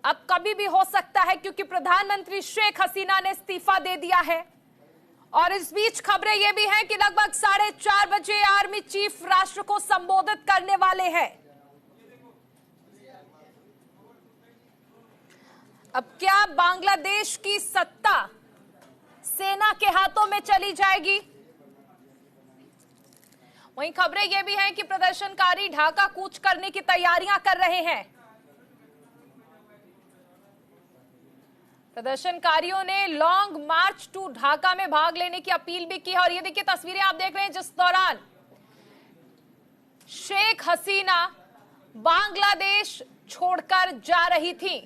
अब कभी भी हो सकता है, क्योंकि प्रधानमंत्री शेख हसीना ने इस्तीफा दे दिया है। और इस बीच खबरें यह भी हैं कि लगभग 4:30 बजे आर्मी चीफ राष्ट्र को संबोधित करने वाले हैं। अब क्या बांग्लादेश की सत्ता सेना के हाथों में चली जाएगी? वहीं खबरें यह भी हैं कि प्रदर्शनकारी ढाका कूच करने की तैयारियां कर रहे हैं। प्रदर्शनकारियों ने लॉन्ग मार्च टू ढाका में भाग लेने की अपील भी की है। और ये देखिए तस्वीरें आप देख रहे हैं जिस दौरान शेख हसीना बांग्लादेश छोड़कर जा रही थी।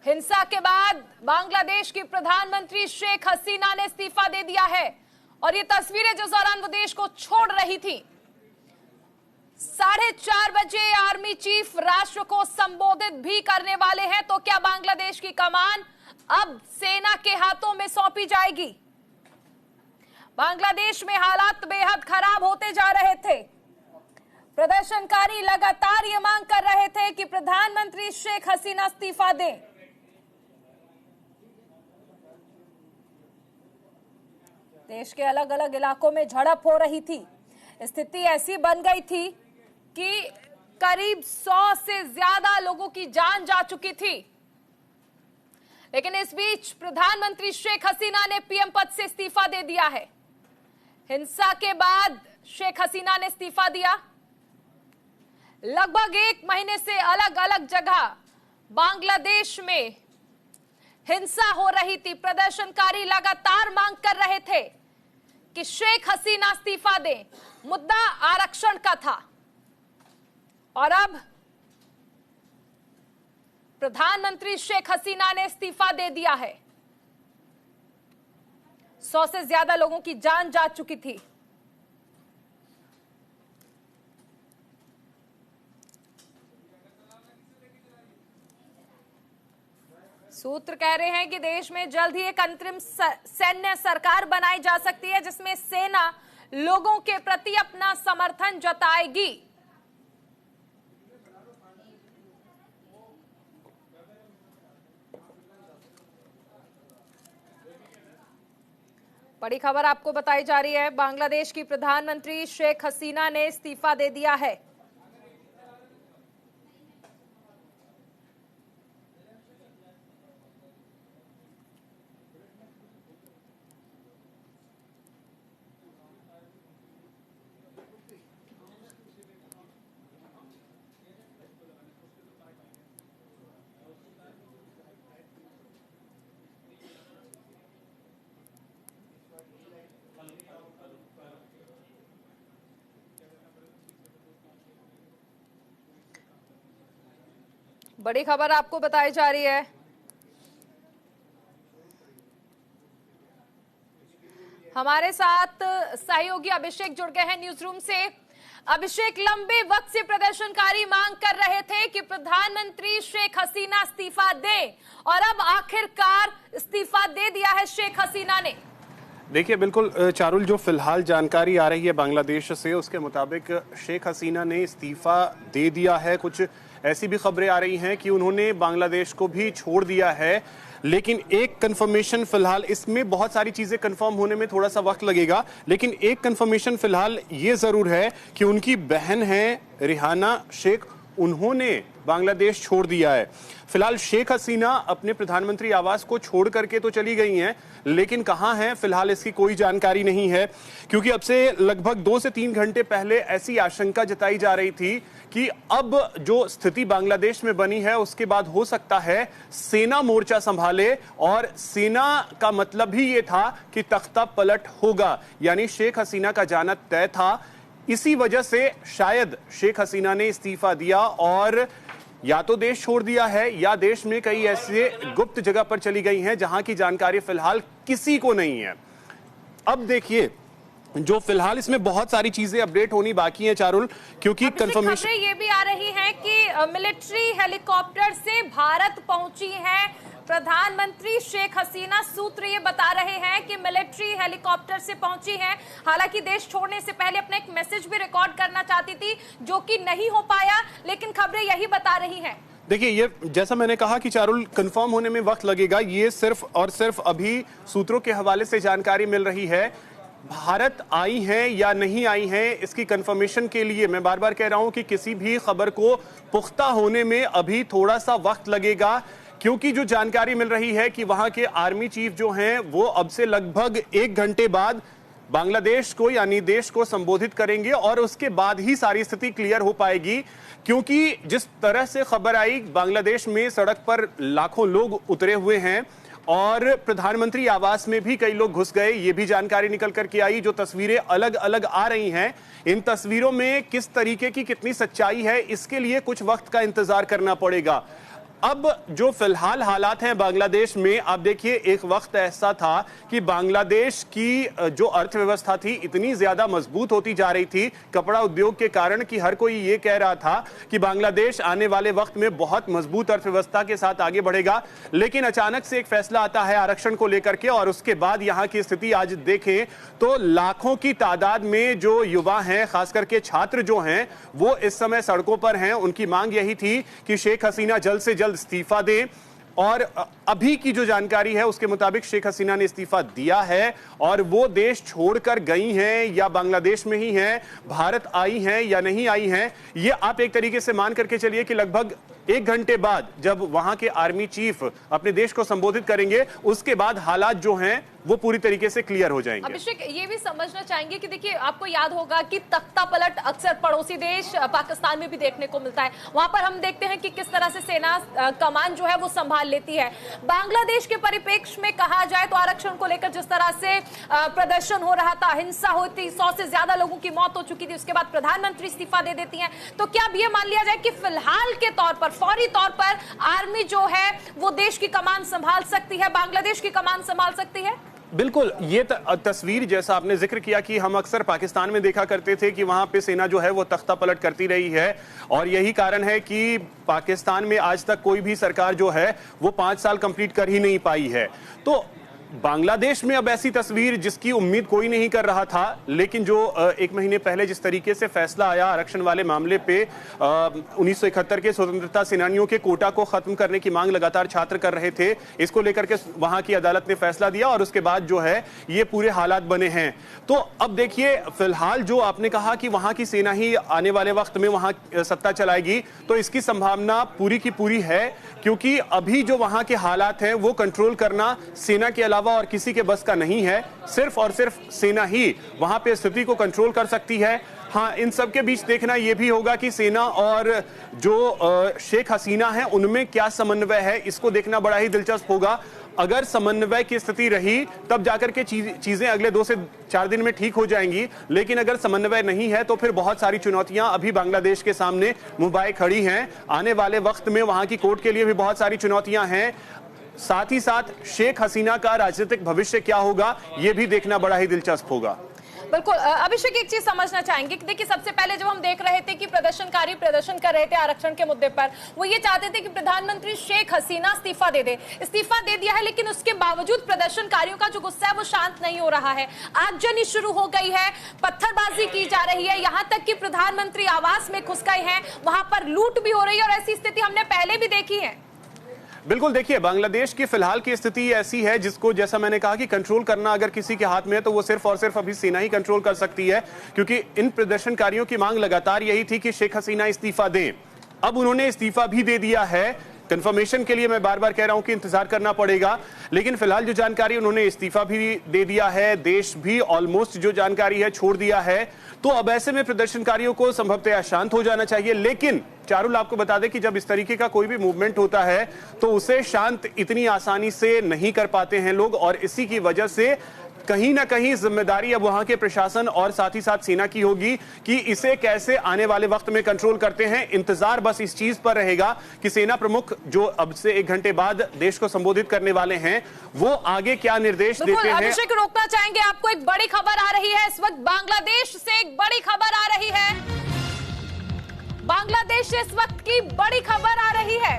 हिंसा के बाद बांग्लादेश की प्रधानमंत्री शेख हसीना ने इस्तीफा दे दिया है। और ये तस्वीरें जिस दौरान वो देश को छोड़ रही थी। 4:30 बजे आर्मी चीफ राष्ट्र को संबोधित भी करने वाले हैं। तो क्या बांग्लादेश की कमान अब सेना के हाथों में सौंपी जाएगी? बांग्लादेश में हालात बेहद खराब होते जा रहे थे। प्रदर्शनकारी लगातार ये मांग कर रहे थे कि प्रधानमंत्री शेख हसीना इस्तीफा दें। देश के अलग अलग इलाकों में झड़प हो रही थी। स्थिति ऐसी बन गई थी कि करीब 100 से ज्यादा लोगों की जान जा चुकी थी। लेकिन इस बीच प्रधानमंत्री शेख हसीना ने पीएम पद से इस्तीफा दे दिया है। हिंसा के बाद शेख हसीना ने इस्तीफा दिया। लगभग 1 महीने से अलग अलग जगह बांग्लादेश में हिंसा हो रही थी। प्रदर्शनकारी लगातार मांग कर रहे थे कि शेख हसीना इस्तीफा दें। मुद्दा आरक्षण का था और अब प्रधानमंत्री शेख हसीना ने इस्तीफा दे दिया है। 100 से ज्यादा लोगों की जान जा चुकी थी। सूत्र कह रहे हैं कि देश में जल्द ही एक अंतरिम सैन्य सरकार बनाई जा सकती है, जिसमें सेना लोगों के प्रति अपना समर्थन जताएगी। बड़ी खबर आपको बताई जा रही है। बांग्लादेश की प्रधानमंत्री शेख हसीना ने इस्तीफा दे दिया है। बड़ी खबर आपको बताई जा रही है। हमारे साथ सहयोगी अभिषेक जुड़ गए हैं न्यूज रूम से। अभिषेक, लंबे वक्त से प्रदर्शनकारी मांग कर रहे थे कि प्रधानमंत्री शेख हसीना इस्तीफा दें और अब आखिरकार इस्तीफा दे दिया है शेख हसीना ने। देखिए बिल्कुल चारुल, जो फिलहाल जानकारी आ रही है बांग्लादेश से उसके मुताबिक शेख हसीना ने इस्तीफा दे दिया है। कुछ ऐसी भी खबरें आ रही हैं कि उन्होंने बांग्लादेश को भी छोड़ दिया है। लेकिन एक कंफर्मेशन फिलहाल, इसमें बहुत सारी चीजें कंफर्म होने में थोड़ा सा वक्त लगेगा, लेकिन एक कंफर्मेशन फिलहाल ये जरूर है कि उनकी बहन है रिहाना शेख, उन्होंने बांग्लादेश छोड़ दिया है। फिलहाल शेख हसीना अपने प्रधानमंत्री आवास को छोड़ करके तो चली गई हैं, लेकिन कहां हैं फिलहाल इसकी कोई जानकारी नहीं है। क्योंकि अब से लगभग 2 से 3 घंटे पहले ऐसी आशंका जताई जा रही थी कि अब जो स्थिति बांग्लादेश में बनी है उसके बाद हो सकता है सेना मोर्चा संभाले, और सेना का मतलब ही ये था कि तख्ता पलट होगा, यानी शेख हसीना का जाना तय था। इसी वजह से शायद शेख हसीना ने इस्तीफा दिया और या तो देश छोड़ दिया है या देश में कई ऐसे गुप्त जगह पर चली गई हैं जहां की जानकारी फिलहाल किसी को नहीं है। अब देखिए, जो फिलहाल इसमें बहुत सारी चीजें अपडेट होनी बाकी हैं चारुल, क्योंकि कंफर्मेशन ये भी आ रही है कि मिलिट्री हेलीकॉप्टर से भारत पहुंची है प्रधानमंत्री शेख हसीना। सूत्र ये बता रहे हैं कि मिलिट्री हेलीकॉप्टर से पहुंची हैं। हालांकि देश छोड़ने से पहले अपना एक मैसेज भी रिकॉर्ड करना चाहती थी, जो कि नहीं हो पाया, लेकिन खबरें यही बता रही हैं। देखिए, ये जैसा मैंने कहा कि चारुल, कंफर्म होने में वक्त लगेगा। ये सिर्फ और सिर्फ अभी सूत्रों के हवाले से जानकारी मिल रही है। भारत आई हैं या नहीं आई हैं, इसकी कंफर्मेशन के लिए मैं बार बार कह रहा हूं कि किसी भी खबर को पुख्ता होने में अभी थोड़ा सा वक्त लगेगा, क्योंकि जो जानकारी मिल रही है कि वहां के आर्मी चीफ जो हैं वो अब से लगभग 1 घंटे बाद बांग्लादेश को यानी देश को संबोधित करेंगे और उसके बाद ही सारी स्थिति क्लियर हो पाएगी। क्योंकि जिस तरह से खबर आई, बांग्लादेश में सड़क पर लाखों लोग उतरे हुए हैं और प्रधानमंत्री आवास में भी कई लोग घुस गए, ये भी जानकारी निकल करके आई। जो तस्वीरें अलग अलग आ रही हैं, इन तस्वीरों में किस तरीके की कितनी सच्चाई है, इसके लिए कुछ वक्त का इंतजार करना पड़ेगा। अब जो फिलहाल हालात हैं बांग्लादेश में, आप देखिए, एक वक्त ऐसा था कि बांग्लादेश की जो अर्थव्यवस्था थी इतनी ज्यादा मजबूत होती जा रही थी कपड़ा उद्योग के कारण कि हर कोई ये कह रहा था कि बांग्लादेश आने वाले वक्त में बहुत मजबूत अर्थव्यवस्था के साथ आगे बढ़ेगा। लेकिन अचानक से एक फैसला आता है आरक्षण को लेकर के और उसके बाद यहाँ की स्थिति आज देखें तो लाखों की तादाद में जो युवा हैं, खास करके छात्र जो हैं, वो इस समय सड़कों पर हैं। उनकी मांग यही थी कि शेख हसीना जल्द से जल्द इस्तीफा दें और अभी की जो जानकारी है उसके मुताबिक शेख हसीना ने इस्तीफा दिया है और वो देश छोड़कर गई हैं या बांग्लादेश में ही हैं, भारत आई हैं या नहीं आई हैं, ये आप एक तरीके से मान करके चलिए कि लगभग 1 घंटे बाद जब वहां के आर्मी चीफ अपने देश को संबोधित करेंगे, उसके बाद हालात जो हैं वो पूरी तरीके से क्लियर हो जाएंगे। अभिषेक, ये भी समझना चाहेंगे कि देखिए, आपको याद होगा कि तख्ता पलट अक्सर पड़ोसी देश पाकिस्तान में भी देखने को मिलता है। वहां पर हम देखते हैं कि किस तरह से सेना कमान जो है वो संभाल लेती है। बांग्लादेश के परिप्रेक्ष्य में कहा जाए तो आरक्षण को लेकर जिस तरह से प्रदर्शन हो रहा था, हिंसा होती, 100 से ज्यादा लोगों की मौत हो चुकी थी, उसके बाद प्रधानमंत्री इस्तीफा दे देती हैं, तो क्या अब ये मान लिया जाए कि फिलहाल के तौर पर, फौरी तौर पर आर्मी जो है वो देश की कमान संभाल सकती है, बांग्लादेश की कमान संभाल सकती है? बिल्कुल, ये तस्वीर जैसा आपने जिक्र किया कि हम अक्सर पाकिस्तान में देखा करते थे कि वहां पे सेना जो है वो तख्ता पलट करती रही है और यही कारण है कि पाकिस्तान में आज तक कोई भी सरकार जो है वो 5 साल कंप्लीट कर ही नहीं पाई है। तो बांग्लादेश में अब ऐसी तस्वीर जिसकी उम्मीद कोई नहीं कर रहा था, लेकिन जो 1 महीने पहले जिस तरीके से फैसला आया आरक्षण वाले मामले पे, 1971 के स्वतंत्रता सेनानियों के कोटा को खत्म करने की मांग लगातार छात्र कर रहे थे, इसको लेकर के वहां की अदालत ने फैसला दिया और उसके बाद जो है ये पूरे हालात बने हैं। तो अब देखिए, फिलहाल जो आपने कहा कि वहां की सेना ही आने वाले वक्त में वहां सत्ता चलाएगी, तो इसकी संभावना पूरी की पूरी है, क्योंकि अभी जो वहां के हालात हैं वो कंट्रोल करना सेना के अलावा और किसी के बस का नहीं है। सिर्फ और सिर्फ सेना ही वहां पे स्थिति को कंट्रोल कर सकती है। हाँ, इन सब के बीच देखना यह भी होगा कि सेना और जो शेख हसीना है उनमें क्या समन्वय है, इसको देखना बड़ा ही दिलचस्प होगा। अगर समन्वय की स्थिति रही तब जाकर के चीजें अगले 2 से 4 दिन में ठीक हो जाएंगी, लेकिन अगर समन्वय नहीं है तो फिर बहुत सारी चुनौतियां अभी बांग्लादेश के सामने मुंबई खड़ी हैं। आने वाले वक्त में वहां की कोर्ट के लिए भी बहुत सारी चुनौतियां हैं। साथ ही साथ शेख हसीना का राजनीतिक भविष्य क्या होगा, यह भी देखना बड़ा ही दिलचस्प होगा। बिल्कुल। अभिषेक, एक चीज समझना चाहेंगे कि देखिए, सबसे पहले जब हम देख रहे थे कि प्रदर्शनकारी प्रदर्शन कर रहे थे आरक्षण के मुद्दे पर, वो ये चाहते थे कि प्रधानमंत्री शेख हसीना इस्तीफा दे दे। इस्तीफा दे दिया है, लेकिन उसके बावजूद प्रदर्शनकारियों का जो गुस्सा है वो शांत नहीं हो रहा है। आगजनी शुरू हो गई है, पत्थरबाजी की जा रही है, यहां तक कि प्रधानमंत्री आवास में घुस गए हैं, वहां पर लूट भी हो रही है और ऐसी स्थिति हमने पहले भी देखी है। बिल्कुल, देखिए, बांग्लादेश की फिलहाल की स्थिति ऐसी है जिसको, जैसा मैंने कहा कि कंट्रोल करना अगर किसी के हाथ में है तो वो सिर्फ और सिर्फ अभी सेना ही कंट्रोल कर सकती है, क्योंकि इन प्रदर्शनकारियों की मांग लगातार यही थी कि शेख हसीना इस्तीफा दें। अब उन्होंने इस्तीफा भी दे दिया है। कंफर्मेशन के लिए मैं बार बार कह रहा हूं कि इंतजार करना पड़ेगा, लेकिन फिलहाल जो जानकारी, उन्होंने इस्तीफा भी दे दिया है, देश भी ऑलमोस्ट जो जानकारी है छोड़ दिया है। तो अब ऐसे में प्रदर्शनकारियों को संभवतः शांत हो जाना चाहिए, लेकिन चारुल आपको बता दें कि जब इस तरीके का कोई भी मूवमेंट होता है तो उसे शांत इतनी आसानी से नहीं कर पाते हैं लोग, और इसी की वजह से कहीं ना कहीं जिम्मेदारी अब वहां के प्रशासन और साथ ही साथ सेना की होगी कि इसे कैसे आने वाले वक्त में कंट्रोल करते हैं। इंतजार बस इस चीज पर रहेगा कि सेना प्रमुख जो अब से 1 घंटे बाद देश को संबोधित करने वाले हैं वो आगे क्या निर्देश देते हैं। अभिषेक, रोकना चाहेंगे आपको, एक बड़ी खबर आ रही है इस वक्त बांग्लादेश से, एक बड़ी खबर आ रही है बांग्लादेश से, इस वक्त की बड़ी खबर आ रही है।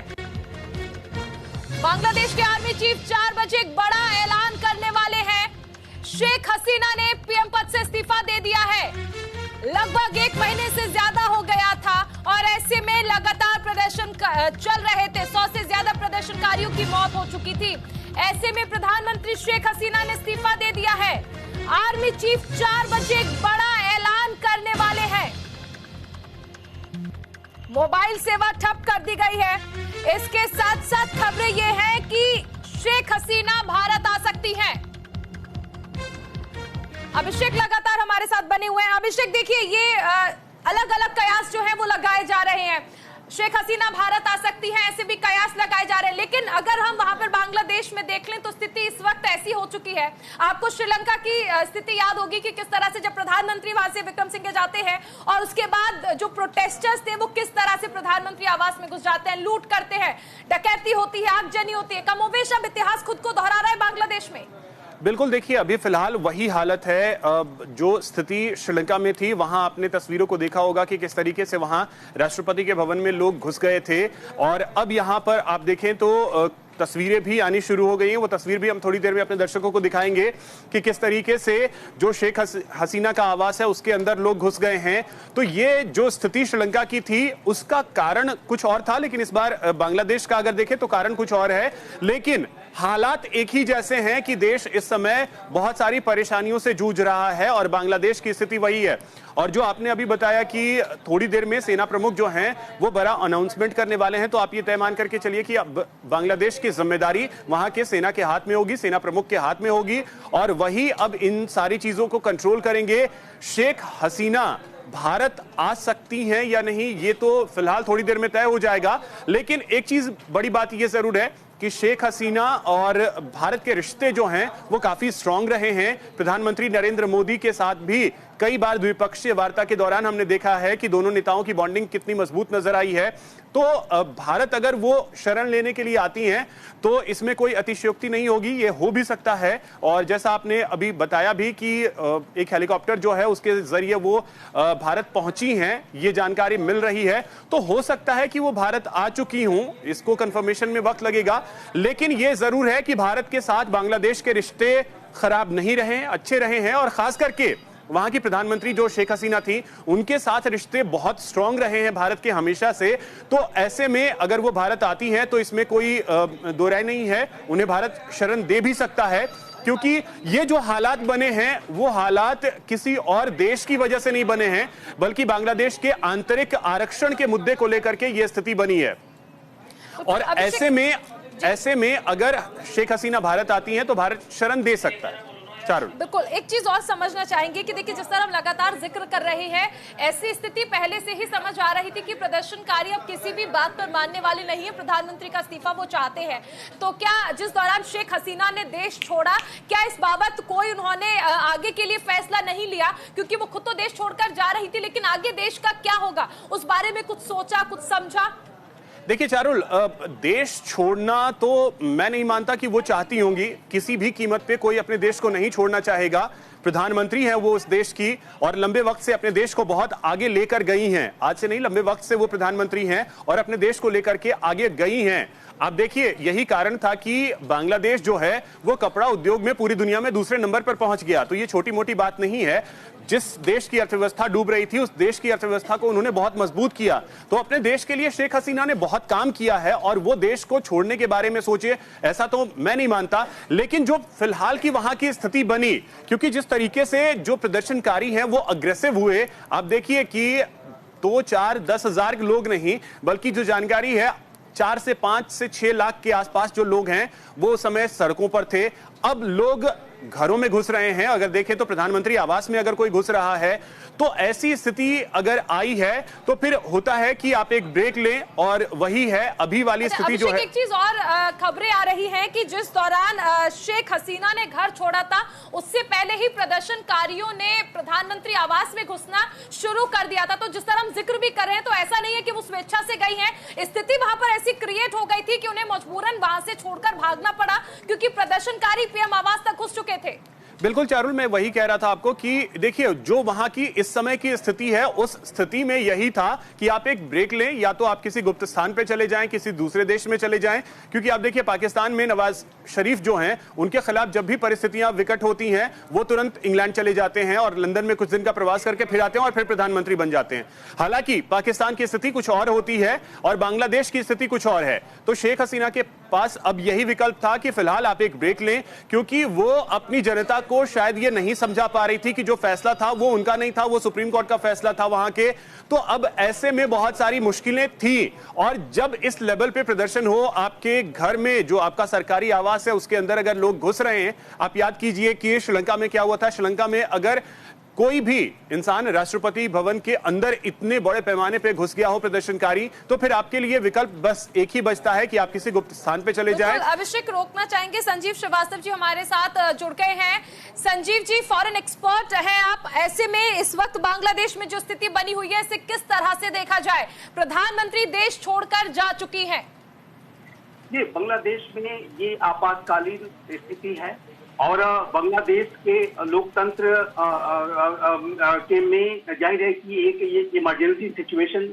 बांग्लादेश के आर्मी चीफ 4 बजे एक बड़ा ऐलान करने वाले हैं। शेख हसीना ने पीएम पद से इस्तीफा दे दिया है। लगभग 1 महीने से ज्यादा हो गया था और ऐसे में लगातार प्रदर्शन चल रहे थे। 100 से ज्यादा प्रदर्शनकारियों की मौत हो चुकी थी। ऐसे में प्रधानमंत्री शेख हसीना ने इस्तीफा दे दिया है। आर्मी चीफ 4 बजे एक बड़ा ऐलान करने वाले हैं। मोबाइल सेवा ठप कर दी गई है। इसके साथ साथ खबरें ये है कि शेख हसीना भारत आ सकती हैं। अभिषेक लगातार हमारे साथ बने हुए हैं। अभिषेक, देखिए, ये अलग अलग कयास जो है वो लगाए जा रहे हैं। शेख हसीना भारत आ सकती है, ऐसे भी कयास लगाए जा रहे हैं। लेकिन अगर हम वहां पर बांग्लादेश में देख लें तो स्थिति इस वक्त ऐसी हो चुकी है। आपको श्रीलंका की स्थिति याद होगी कि किस तरह से जब प्रधानमंत्री वहां से विक्रम सिंघे जाते हैं और उसके बाद जो प्रोटेस्टर्स थे वो किस तरह से प्रधानमंत्री आवास में घुस जाते हैं, लूट करते हैं, डकैती होती है, आगजनी होती है। कमोबेश अब इतिहास खुद को दोहरा रहा है बांग्लादेश में। बिल्कुल, देखिए, अभी फिलहाल वही हालत है जो स्थिति श्रीलंका में थी। वहां आपने तस्वीरों को देखा होगा कि किस तरीके से वहां राष्ट्रपति के भवन में लोग घुस गए थे। और अब यहां पर आप देखें तो तस्वीरें भी आनी शुरू हो गई हैं। वो तस्वीर भी हम थोड़ी देर में अपने दर्शकों को दिखाएंगे कि किस तरीके से जो शेख हसीना का आवास है उसके अंदर लोग घुस गए हैं। तो ये जो स्थिति श्रीलंका की थी उसका कारण कुछ और था, लेकिन इस बार बांग्लादेश का अगर देखें तो कारण कुछ और है। लेकिन हालात एक ही जैसे हैं कि देश इस समय बहुत सारी परेशानियों से जूझ रहा है और बांग्लादेश की स्थिति वही है। और जो आपने अभी बताया कि थोड़ी देर में सेना प्रमुख जो हैं वो बड़ा अनाउंसमेंट करने वाले हैं, तो आप ये तय मान करके चलिए कि अब बांग्लादेश की जिम्मेदारी वहां के सेना के हाथ में होगी, सेना प्रमुख के हाथ में होगी और वही अब इन सारी चीजों को कंट्रोल करेंगे। शेख हसीना भारत आ सकती हैं या नहीं, ये तो फिलहाल थोड़ी देर में तय हो जाएगा। लेकिन एक चीज बड़ी बात ये जरूर है कि शेख हसीना और भारत के रिश्ते जो हैं वो काफी स्ट्रांग रहे हैं। प्रधानमंत्री नरेंद्र मोदी के साथ भी कई बार द्विपक्षीय वार्ता के दौरान हमने देखा है कि दोनों नेताओं की बॉन्डिंग कितनी मजबूत नजर आई है। तो भारत अगर वो शरण लेने के लिए आती हैं तो इसमें कोई अतिशयोक्ति नहीं होगी, ये हो भी सकता है। और जैसा आपने अभी बताया भी कि एक हेलीकॉप्टर जो है उसके जरिए वो भारत पहुंची हैं, ये जानकारी मिल रही है। तो हो सकता है कि वो भारत आ चुकी हूं, इसको कंफर्मेशन में वक्त लगेगा। लेकिन ये जरूर है कि भारत के साथ बांग्लादेश के रिश्ते खराब नहीं रहे, अच्छे रहे हैं। और खास करके वहां की प्रधानमंत्री जो शेख हसीना थी उनके साथ रिश्ते बहुत स्ट्रांग रहे हैं भारत के हमेशा से। तो ऐसे में अगर वो भारत आती हैं तो इसमें कोई दो राय नहीं है, उन्हें भारत शरण दे भी सकता है। क्योंकि ये जो हालात बने हैं वो हालात किसी और देश की वजह से नहीं बने हैं, बल्कि बांग्लादेश के आंतरिक आरक्षण के मुद्दे को लेकर के ये स्थिति बनी है। और ऐसे में अगर शेख हसीना भारत आती हैं तो भारत शरण दे सकता है। बिल्कुल, एक चीज और समझना चाहेंगे कि देखिए, जिस तरह हम लगातार जिक्र कर रहे हैं, ऐसी स्थिति पहले से ही समझ आ रही थी कि प्रदर्शनकारी अब किसी भी बात पर मानने वाले नहीं है। प्रधानमंत्री का इस्तीफा वो चाहते हैं। तो क्या जिस दौरान शेख हसीना ने देश छोड़ा, क्या इस बाबत कोई उन्होंने आगे के लिए फैसला नहीं लिया? क्योंकि वो खुद तो देश छोड़कर जा रही थी, लेकिन आगे देश का क्या होगा उस बारे में कुछ सोचा, कुछ समझा? देखिए चारुल, देश छोड़ना तो मैं नहीं मानता कि वो चाहती होंगी। किसी भी कीमत पे कोई अपने देश को नहीं छोड़ना चाहेगा। प्रधानमंत्री हैं वो उस देश की और लंबे वक्त से अपने देश को बहुत आगे लेकर गई हैं। आज से नहीं, लंबे वक्त से वो प्रधानमंत्री हैं और अपने देश को लेकर के आगे गई हैं। आप देखिए, यही कारण था कि बांग्लादेश जो है वो कपड़ा उद्योग में पूरी दुनिया में दूसरे नंबर पर पहुंच गया। तो ये छोटी मोटी बात नहीं है। जिस देश की अर्थव्यवस्था डूब रही थी उस देश की अर्थव्यवस्था को उन्होंने बहुत मजबूत किया। तो अपने देश के लिए शेख हसीना ने बहुत काम किया है और वो देश को छोड़ने के बारे में सोचे, ऐसा तो मैं नहीं मानता। लेकिन जो फिलहाल की वहां की स्थिति बनी, क्योंकि जिस तरीके से जो प्रदर्शनकारी हैं वो अग्रेसिव हुए, आप देखिए कि 2, 4, 10 हजार लोग नहीं, बल्कि जो जानकारी है 4 से 5 से 6 लाख के आसपास जो लोग हैं वो उस समय सड़कों पर थे। अब लोग घरों में घुस रहे हैं। अगर देखें तो प्रधानमंत्री आवास में अगर कोई घुस रहा है तो ऐसी स्थिति अगर आई है तो फिर होता है कि आप एक ब्रेक लें, और वही है अभी वाली स्थिति जो है। एक चीज और खबरें आ रही हैं कि जिस दौरान शेख हसीना ने घर छोड़ा था उससे पहले ही प्रदर्शनकारियों ने प्रधानमंत्री आवास में घुसना शुरू कर दिया था। तो जिस तरह हम जिक्र भी कर रहे हैं तो ऐसा नहीं है कि वो स्वेच्छा से गई हैं। स्थिति वहां पर ऐसी क्रिएट हो गई थी कि उन्हें मजबूरन वहां से छोड़कर भागना पड़ा, क्योंकि प्रदर्शनकारी पीएम आवास तक घुस चुके थे। बिल्कुल चारुल, मैं वही कह रहा था आपको कि देखिए जो वहां की इस समय की स्थिति है, उस स्थिति में यही था कि आप एक ब्रेक लें, या तो आप किसी गुप्त स्थान पे चले जाएं, किसी दूसरे देश में चले जाएं, क्योंकि आप देखिए पाकिस्तान में नवाज शरीफ जो हैं उनके खिलाफ जब भी परिस्थितियां विकट होती हैं वो तुरंत इंग्लैंड चले जाते हैं और लंदन में कुछ दिन का प्रवास करके फिर आते हैं और फिर प्रधानमंत्री बन जाते हैं। हालांकि पाकिस्तान की स्थिति कुछ और होती है और बांग्लादेश की स्थिति कुछ और है। तो शेख हसीना के पास अब यही विकल्प था कि फिलहाल आप एक ब्रेक लें, क्योंकि वो अपनी जनता को शायद ये नहीं समझा पा रही थी कि जो फैसला था वो उनका नहीं था, वो सुप्रीम कोर्ट का फैसला था वहां के। तो अब ऐसे में बहुत सारी मुश्किलें थी, और जब इस लेवल पे प्रदर्शन हो, आपके घर में जो आपका सरकारी आवास है उसके अंदर अगर लोग घुस रहे हैं, आप याद कीजिए कि श्रीलंका में क्या हुआ था। श्रीलंका में अगर कोई भी इंसान राष्ट्रपति भवन के अंदर इतने बड़े पैमाने पे घुस गया हो प्रदर्शनकारी, तो फिर आपके लिए विकल्प बस एक ही बचता है कि आप किसी गुप्त स्थान पे चले जाएं। अभिषेक, रोकना चाहेंगे, संजीव श्रीवास्तव जी हमारे साथ जुड़ गए हैं। संजीव जी, फॉरेन एक्सपर्ट हैं आप, ऐसे में इस वक्त बांग्लादेश में जो स्थिति बनी हुई है इसे किस तरह से देखा जाए? प्रधानमंत्री देश छोड़कर जा चुकी है। ये बांग्लादेश में ये आपातकालीन स्थिति है और बांग्लादेश के लोकतंत्र के में जाहिर है कि एक ये इमरजेंसी सिचुएशन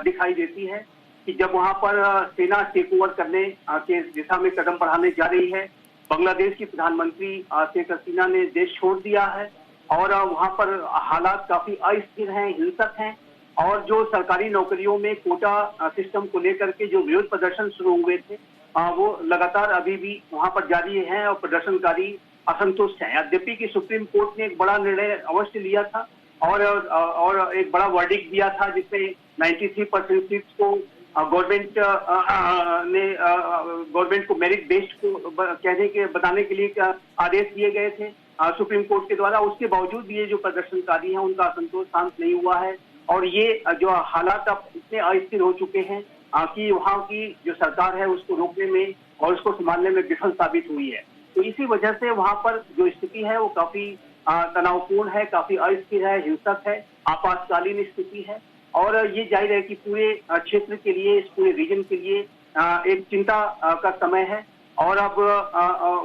दिखाई देती है कि जब वहां पर सेना टेक ओवर करने के दिशा में कदम बढ़ाने जा रही है। बांग्लादेश की प्रधानमंत्री शेख हसीना ने देश छोड़ दिया है और वहां पर हालात काफी अस्थिर हैं, हिंसक हैं, और जो सरकारी नौकरियों में कोटा सिस्टम को लेकर के जो विरोध प्रदर्शन शुरू हुए थे वो लगातार अभी भी वहां पर जारी हैं और प्रदर्शनकारी असंतुष्ट हैं। यद्यपि कि सुप्रीम कोर्ट ने एक बड़ा निर्णय अवश्य लिया था और एक बड़ा वर्डिक्ट दिया था जिसमें 93% सीट्स को गवर्नमेंट ने गवर्नमेंट को मेरिट बेस्ड को बताने के लिए आदेश दिए गए थे सुप्रीम कोर्ट के द्वारा। उसके बावजूद ये जो प्रदर्शनकारी हैं उनका असंतोष शांत नहीं हुआ है और ये जो हालात अब इतने अस्थिर हो चुके हैं कि वहाँ की जो सरकार है उसको रोकने में और उसको संभालने में विफल साबित हुई है। तो इसी वजह से वहाँ पर जो स्थिति है वो काफी तनावपूर्ण है, काफी अस्थिर है, हिंसक है, आपातकालीन स्थिति है और ये जाहिर है कि पूरे क्षेत्र के लिए, इस पूरे रीजन के लिए एक चिंता का समय है। और अब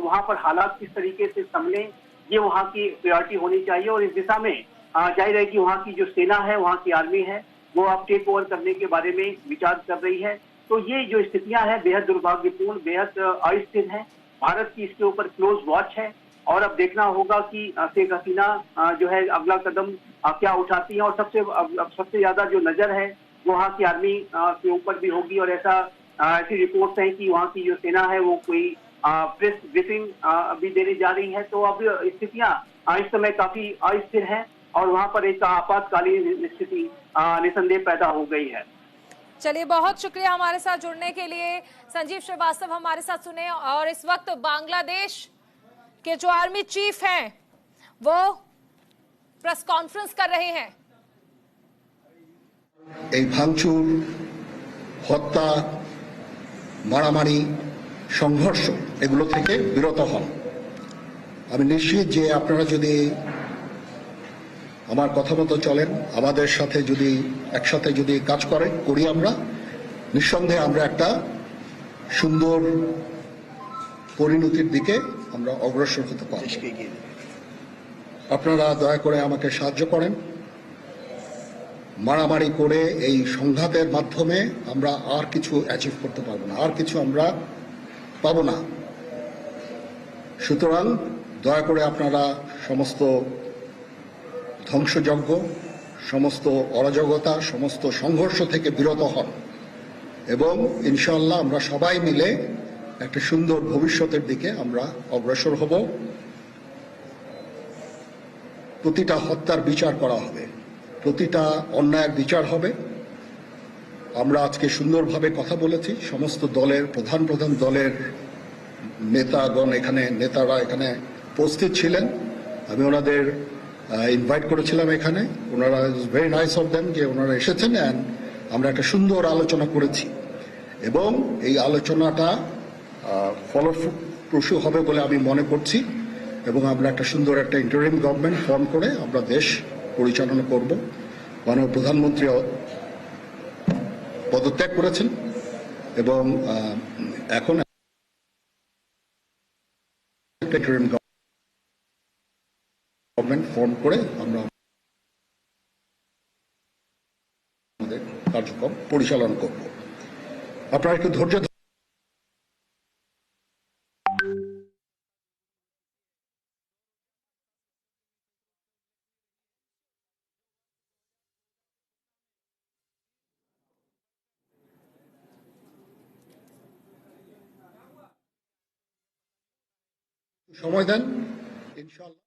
वहाँ पर हालात किस तरीके से संभले ये वहाँ की प्रायोरिटी होनी चाहिए और इस दिशा में जाहिर है कि वहाँ की जो सेना है, वहाँ की आर्मी है, वो अब टेक ओवर करने के बारे में विचार कर रही है। तो ये जो स्थितियां हैं बेहद दुर्भाग्यपूर्ण, बेहद अस्थिर हैं। भारत की इसके ऊपर क्लोज वॉच है और अब देखना होगा कि शेख हसीना जो है अगला कदम क्या उठाती है और सबसे ज्यादा जो नजर है वो वहाँ की आर्मी के ऊपर भी होगी और ऐसी रिपोर्ट्स हैं कि वहाँ की जो सेना है वो कोई प्रेस ब्रीफिंग भी देने जा रही है। तो अब स्थितियां इस समय काफी अस्थिर हैं और वहाँ पर एक आपातकालीन स्थिति निसंदेह पैदा हो गई है। चलिए, बहुत शुक्रिया हमारे साथ जुड़ने के लिए। संजीव श्रीवास्तव हमारे साथ सुने। और इस वक्त बांग्लादेश के जो आर्मी चीफ हैं वो प्रेस कॉन्फ्रेंस कर रहे हैं। এই ভাঙচুর, হত্যা, মারামারি, সংঘর্ষ এগুলো থেকে বিরত হন। আমি নিশ্চিত যে আপনারা যদি আমার কথা মতো চলেন, আমাদের সাথে যদি একসাথে যদি কাজ করি আমরা নিঃসন্দেহে আমরা একটা সুন্দর পরিণতির দিকে আমরা অগ্রসর হতে পারব। আপনারা দয়া করে আমাকে সাহায্য করেন। মারামারি করে এই সংঘাতের মাধ্যমে আমরা আর কিছু অ্যাচিভ করতে পারবো না, আর কিছু আমরা পাবো না। সুতরাং দয়া করে আপনারা সমস্ত ধ্বংসযজ্ঞ, সমস্ত অরাজকতা, সমস্ত সংঘর্ষ থেকে বিরত হন এবং ইনশাআল্লাহ আমরা সবাই মিলে একটা সুন্দর ভবিষ্যতের দিকে আমরা অগ্রসর হব। প্রতিটা হত্যার বিচার করা হবে, প্রতিটা অন্যায়ের বিচার হবে। আমরা আজকে সুন্দরভাবে কথা বলেছি, সমস্ত দলের প্রধান দলের নেতারা এখানে উপস্থিত ছিলেন। আমি ওনাদের ইনভাইট করেছিলাম এখানে, ওনারা ভেরি নাইস অফ দেম যে ওনারা এসেছেন অ্যান্ড আমরা একটা সুন্দর আলোচনা করেছি এবং এই আলোচনাটা ফলপ্রসূ হবে বলে আমি মনে করছি এবং আমরা একটা সুন্দর একটা ইন্টারিম গভর্নমেন্ট ফর্ম করে আমরা দেশ পরিচালনা করব। মাননীয় প্রধানমন্ত্রী পদত্যাগ করেছেন এবং এখন ইন্টারিম ফর্ম করে আমরা আমাদের কার্যক্রম পরিচালনা করব। আপনারা একটু ধৈর্য সময় দেন, ইনশাআল্লাহ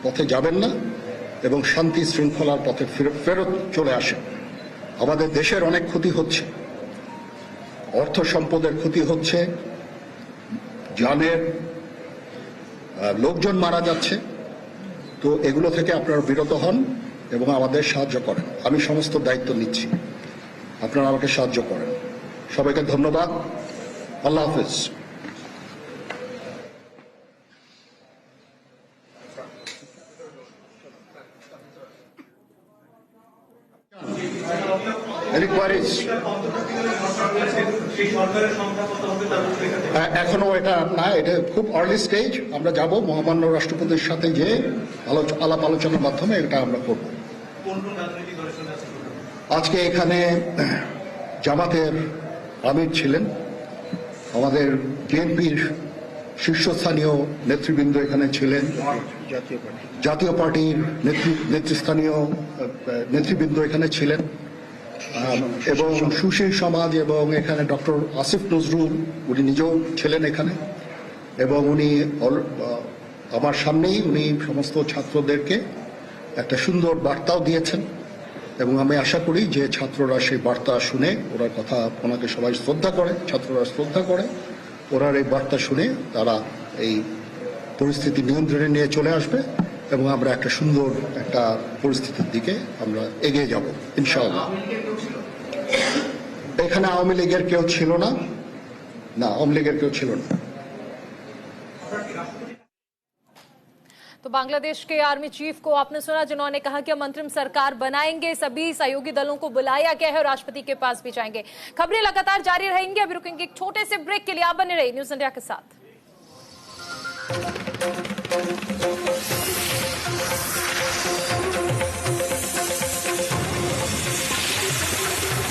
পথে যাবেন না এবং শান্তি শৃঙ্খলার পথে ফেরত চলে আসেন। আমাদের দেশের অনেক ক্ষতি হচ্ছে, অর্থ সম্পদের ক্ষতি হচ্ছে, জানের লোকজন মারা যাচ্ছে। তো এগুলো থেকে আপনারা বিরত হন এবং আমাদের সাহায্য করেন। আমি সমস্ত দায়িত্ব নিচ্ছি, আপনারা আমাকে সাহায্য করেন। সবাইকে ধন্যবাদ। আল্লাহ হাফেজ। এখনো এটা না, এটা খুব আর্লি স্টেজ। আমরা যাব মহামান্য রাষ্ট্রপতির সাথে যে আলাপ আলোচনার মাধ্যমে এটা আমরা করব। আজকে এখানে জামাতের আমির ছিলেন, আমাদের বিএনপির শীর্ষস্থানীয় নেতৃবৃন্দ এখানে ছিলেন, জাতীয় পার্টির নেতৃস্থানীয় নেতৃবৃন্দ এখানে ছিলেন এবং সুশীল সমাজ এবং এখানে ডক্টর আসিফ নজরুল উনি নিজেও ছিলেন এখানে এবং উনি আমার সামনেই উনি সমস্ত ছাত্রদেরকে একটা সুন্দর বার্তাও দিয়েছেন এবং আমি আশা করি যে ছাত্ররা সেই বার্তা শুনে ওনার কথা, ওনাকে সবাই শ্রদ্ধা করে, ছাত্ররা শ্রদ্ধা করে, ওনার এই বার্তা শুনে তারা এই পরিস্থিতি নিয়ন্ত্রণে নিয়ে চলে আসবে এবং আমরা একটা সুন্দর একটা পরিস্থিতির দিকে আমরা এগিয়ে যাব ইনশাআল্লাহ। এখানে আওয়ামী লীগের কেউ ছিল না, আওয়ামী লীগের কেউ ছিল না। तो बांग्लादेश के आर्मी चीफ को आपने सुना, जिन्होंने कहा कि हम अंतरिम सरकार बनाएंगे, सभी सहयोगी दलों को बुलाया गया है और राष्ट्रपति के पास भी जाएंगे। खबरें लगातार जारी रहेंगी। अभी रुकेंगे एक छोटे से ब्रेक के लिए। आप बने रहिए न्यूज़ इंडिया के साथ।